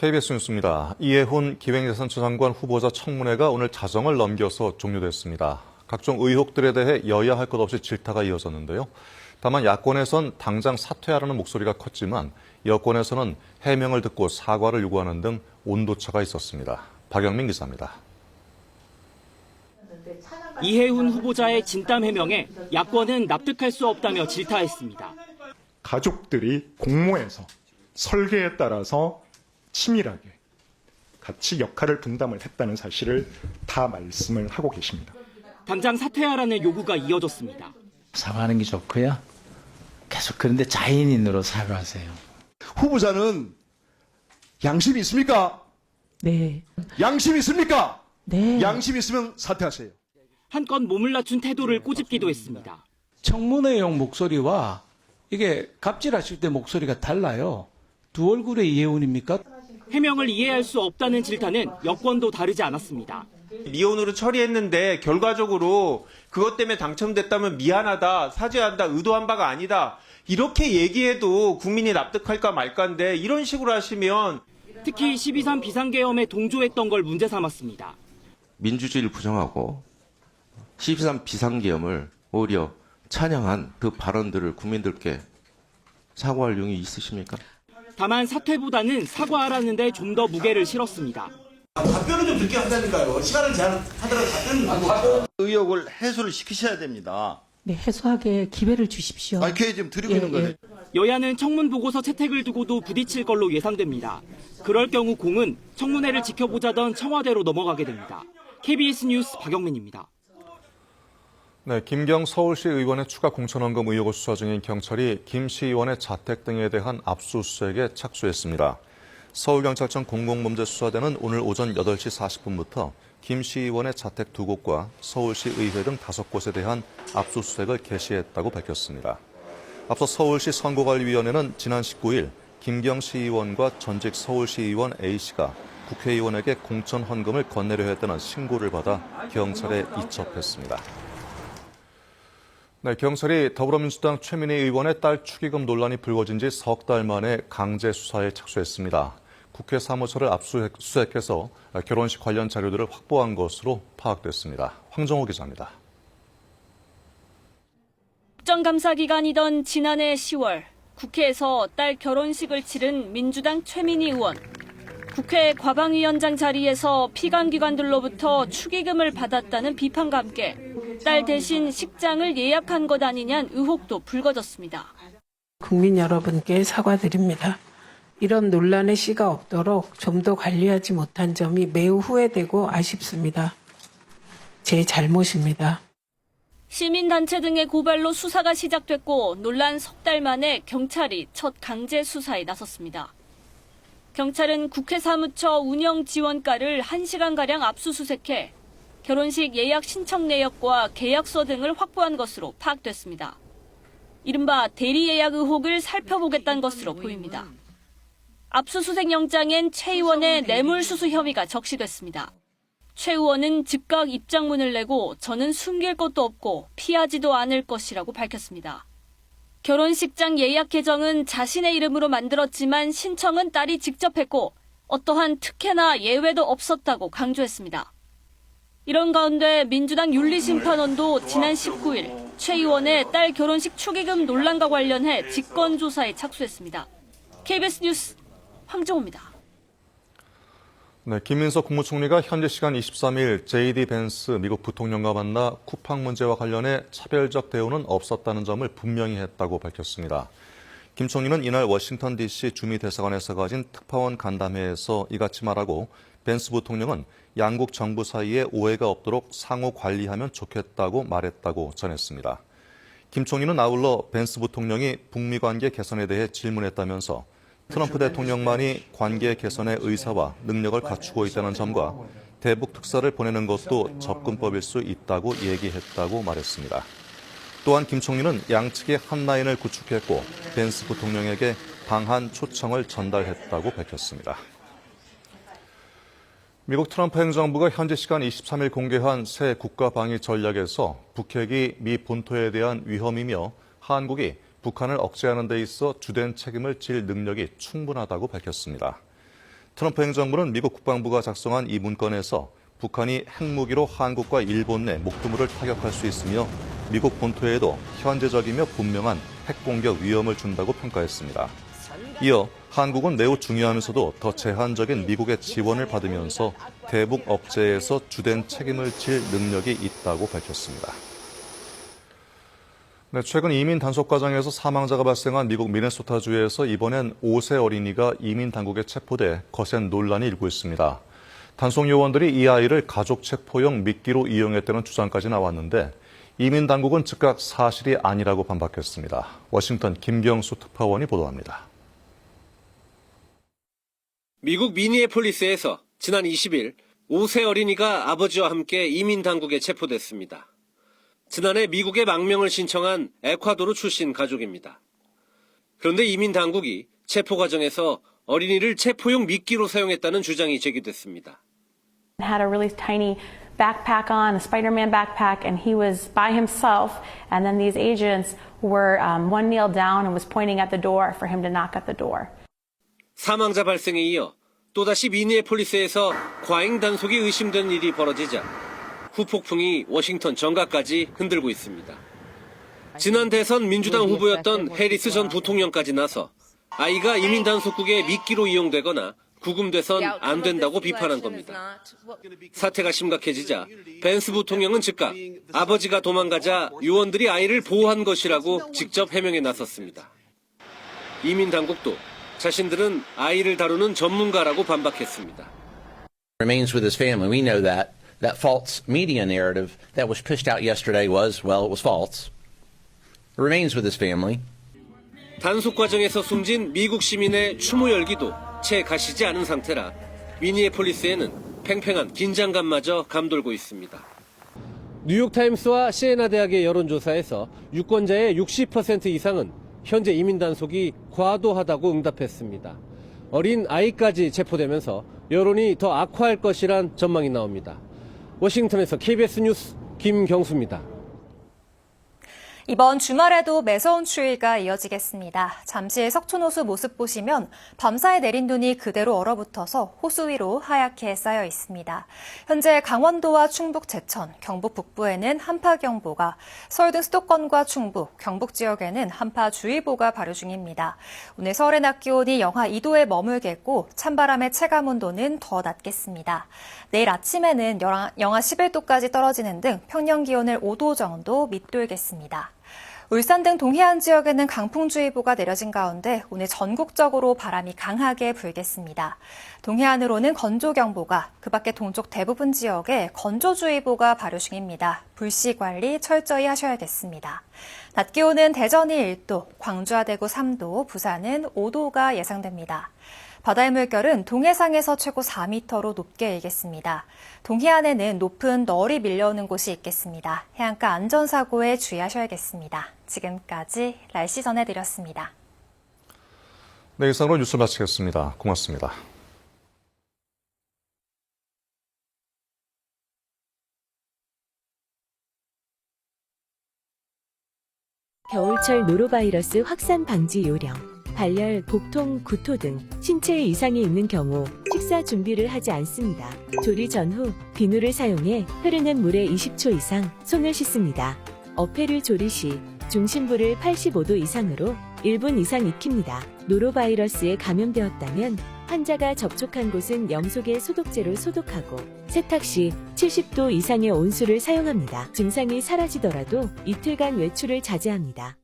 KBS 뉴스입니다. 이해훈 기획예산처 장관 후보자 청문회가 오늘 자정을 넘겨서 종료됐습니다. 각종 의혹들에 대해 여야 할 것 없이 질타가 이어졌는데요. 다만 야권에선 당장 사퇴하라는 목소리가 컸지만 여권에서는 해명을 듣고 사과를 요구하는 등 온도차가 있었습니다. 박영민 기자입니다. 이해훈 후보자의 진땀 해명에 야권은 납득할 수 없다며 질타했습니다. 가족들이 공모해서 설계에 따라서 치밀하게 같이 역할을 분담을 했다는 사실을 다 말씀을 하고 계십니다. 당장 사퇴하라는 요구가 이어졌습니다. 사과하는 게 좋고요. 계속 그런데 자인인으로 사과하세요. 후보자는 양심이 있습니까? 네. 양심이 있습니까? 네. 양심이 있으면 사퇴하세요. 한껏 몸을 낮춘 태도를 꼬집기도 했습니다. 청문회용 목소리와 이게 갑질하실 때 목소리가 달라요. 두 얼굴의 이해훈입니까? 해명을 이해할 수 없다는 질타는 여권도 다르지 않았습니다. 미혼으로 처리했는데 결과적으로 그것 때문에 당첨됐다면 미안하다, 사죄한다, 의도한 바가 아니다. 이렇게 얘기해도 국민이 납득할까 말까인데 이런 식으로 하시면 특히 12.3 비상계엄에 동조했던 걸 문제 삼았습니다. 민주주의를 부정하고 12.3 비상계엄을 오히려 찬양한 그 발언들을 국민들께 사과할 용이 있으십니까? 다만 사퇴보다는 사과하라는 데 좀 더 무게를 실었습니다. 답변을 좀 듣게 한다니까요. 시간을 제한하더라도 답변을 의혹을 해소를 시키셔야 됩니다. 네, 해소하게 기회를 주십시오. 아니, 기회 지금 드리고 있는 거예요. 여야는 청문 보고서 채택을 두고도 부딪힐 걸로 예상됩니다. 그럴 경우 공은 청문회를 지켜보자던 청와대로 넘어가게 됩니다. KBS 뉴스 박영민입니다. 네, 김경 서울시 의원의 추가 공천원금 의혹을 수사 중인 경찰이 김 시 의원의 자택 등에 대한 압수수색에 착수했습니다. 서울경찰청 공공범죄수사대는 오늘 오전 8시 40분부터 김 시 의원의 자택 2곳과 서울시 의회 등 5곳에 대한 압수수색을 개시했다고 밝혔습니다. 앞서 서울시 선거관리위원회는 지난 19일 김경 시 의원과 전직 서울시 의원 A씨가 국회의원에게 공천 헌금을 건네려 했다는 신고를 받아 경찰에 이첩했습니다. 네, 경찰이 더불어민주당 최민희 의원의 딸 축의금 논란이 불거진 지 석 달 만에 강제 수사에 착수했습니다. 국회 사무소를 압수수색해서 결혼식 관련 자료들을 확보한 것으로 파악됐습니다. 황정호 기자입니다. 국정감사 기간이던 지난해 10월 국회에서 딸 결혼식을 치른 민주당 최민희 의원. 국회 과방위원장 자리에서 피감기관들로부터 축의금을 받았다는 비판과 함께 딸 대신 식장을 예약한 것 아니냐는 의혹도 불거졌습니다. 국민 여러분께 사과드립니다. 이런 논란의 씨가 없도록 좀 더 관리하지 못한 점이 매우 후회되고 아쉽습니다. 제 잘못입니다. 시민단체 등의 고발로 수사가 시작됐고 논란 석 달 만에 경찰이 첫 강제 수사에 나섰습니다. 경찰은 국회 사무처 운영 지원과를 1시간가량 압수수색해 결혼식 예약 신청 내역과 계약서 등을 확보한 것으로 파악됐습니다. 이른바 대리 예약 의혹을 살펴보겠다는 것으로 보입니다. 압수수색 영장엔 최 의원의 뇌물수수 혐의가 적시됐습니다. 최 의원은 즉각 입장문을 내고 저는 숨길 것도 없고 피하지도 않을 것이라고 밝혔습니다. 결혼식장 예약 계정은 자신의 이름으로 만들었지만 신청은 딸이 직접 했고 어떠한 특혜나 예외도 없었다고 강조했습니다. 이런 가운데 민주당 윤리심판원도 지난 19일 최 의원의 딸 결혼식 축의금 논란과 관련해 직권조사에 착수했습니다. KBS 뉴스 황정호입니다. 네, 김민석 국무총리가 현지 시간 23일 JD 벤스 미국 부통령과 만나 쿠팡 문제와 관련해 차별적 대우는 없었다는 점을 분명히 했다고 밝혔습니다. 김 총리는 이날 워싱턴 DC 주미대사관에서 가진 특파원 간담회에서 이같이 말하고 벤스 부통령은 양국 정부 사이에 오해가 없도록 상호 관리하면 좋겠다고 말했다고 전했습니다. 김 총리는 아울러 벤스 부통령이 북미 관계 개선에 대해 질문했다면서 트럼프 대통령만이 관계 개선의 의사와 능력을 갖추고 있다는 점과 대북 특사를 보내는 것도 접근법일 수 있다고 얘기했다고 말했습니다. 또한 김 총리는 양측의 한 라인을 구축했고 벤스 부통령에게 방한 초청을 전달했다고 밝혔습니다. 미국 트럼프 행정부가 현지 시간 23일 공개한 새 국가방위 전략에서 북핵이 미 본토에 대한 위험이며 한국이 북한을 억제하는 데 있어 주된 책임을 질 능력이 충분하다고 밝혔습니다. 트럼프 행정부는 미국 국방부가 작성한 이 문건에서 북한이 핵무기로 한국과 일본 내 목표물을 타격할 수 있으며 미국 본토에도 현재적이며 분명한 핵공격 위험을 준다고 평가했습니다. 이어 한국은 매우 중요하면서도 더 제한적인 미국의 지원을 받으면서 대북 억제에서 주된 책임을 질 능력이 있다고 밝혔습니다. 네, 최근 이민 단속 과정에서 사망자가 발생한 미국 미네소타주에서 이번엔 5세 어린이가 이민 당국에 체포돼 거센 논란이 일고 있습니다. 단속 요원들이 이 아이를 가족 체포용 미끼로 이용했다는 주장까지 나왔는데 이민 당국은 즉각 사실이 아니라고 반박했습니다. 워싱턴 김경수 특파원이 보도합니다. 미국 미니애폴리스에서 지난 20일 5세 어린이가 아버지와 함께 이민 당국에 체포됐습니다. 지난해 미국에 망명을 신청한 에콰도르 출신 가족입니다. 그런데 이민 당국이 체포 과정에서 어린이를 체포용 미끼로 사용했다는 주장이 제기됐습니다. Had a really tiny backpack on, a Spider-Man backpack, and he was by himself. And then these agents were one kneeled down and was pointing at the door for him to knock at the door. 사망자 발생에 이어 또다시 미니애폴리스에서 과잉 단속이 의심된 일이 벌어지자 후폭풍이 워싱턴 정가까지 흔들고 있습니다. 지난 대선 민주당 후보였던 해리스 전 부통령까지 나서 아이가 이민 단속국에 미끼로 이용되거나 구금돼선 안 된다고 비판한 겁니다. 사태가 심각해지자 벤스 부통령은 즉각 아버지가 도망가자 요원들이 아이를 보호한 것이라고 직접 해명에 나섰습니다. 이민 당국도 자신들은 아이를 다루는 전문가라고 반박했습니다. Remains with his family. We know that false media narrative that was pushed out yesterday was, well, it was false. Remains with his family. 단속 과정에서 숨진 미국 시민의 추모 열기도 채 가시지 않은 상태라 미니애폴리스에는 팽팽한 긴장감마저 감돌고 있습니다. 뉴욕타임스와 시에나 대학의 여론조사에서 유권자의 60% 이상은 현재 이민 단속이 과도하다고 응답했습니다. 어린 아이까지 체포되면서 여론이 더 악화할 것이란 전망이 나옵니다. 워싱턴에서 KBS 뉴스 김경수입니다. 이번 주말에도 매서운 추위가 이어지겠습니다. 잠시의 석촌호수 모습 보시면 밤사이 내린 눈이 그대로 얼어붙어서 호수 위로 하얗게 쌓여 있습니다. 현재 강원도와 충북 제천, 경북 북부에는 한파경보가, 서울 등 수도권과 충북, 경북 지역에는 한파주의보가 발효 중입니다. 오늘 서울의 낮 기온이 영하 2도에 머물겠고 찬바람의 체감온도는 더 낮겠습니다. 내일 아침에는 영하 11도까지 떨어지는 등 평년 기온을 5도 정도 밑돌겠습니다. 울산 등 동해안 지역에는 강풍주의보가 내려진 가운데 오늘 전국적으로 바람이 강하게 불겠습니다. 동해안으로는 건조경보가, 그 밖에 동쪽 대부분 지역에 건조주의보가 발효 중입니다. 불씨 관리 철저히 하셔야겠습니다. 낮 기온은 대전이 1도, 광주와 대구 3도, 부산은 5도가 예상됩니다. 바다의 물결은 동해상에서 최고 4m로 높게 일겠습니다. 동해안에는 높은 널이 밀려오는 곳이 있겠습니다. 해안가 안전사고에 주의하셔야겠습니다. 지금까지 날씨 전해드렸습니다. 네, 이상으로 뉴스 마치겠습니다. 고맙습니다. 겨울철 노로바이러스 확산 방지 요령. 발열, 복통, 구토 등 신체에 이상이 있는 경우 식사 준비를 하지 않습니다. 조리 전후 비누를 사용해 흐르는 물에 20초 이상 손을 씻습니다. 어패를 조리 시 중심부를 85도 이상으로 1분 이상 익힙니다. 노로바이러스에 감염되었다면 환자가 접촉한 곳은 염소계 소독제로 소독하고 세탁 시 70도 이상의 온수를 사용합니다. 증상이 사라지더라도 이틀간 외출을 자제합니다.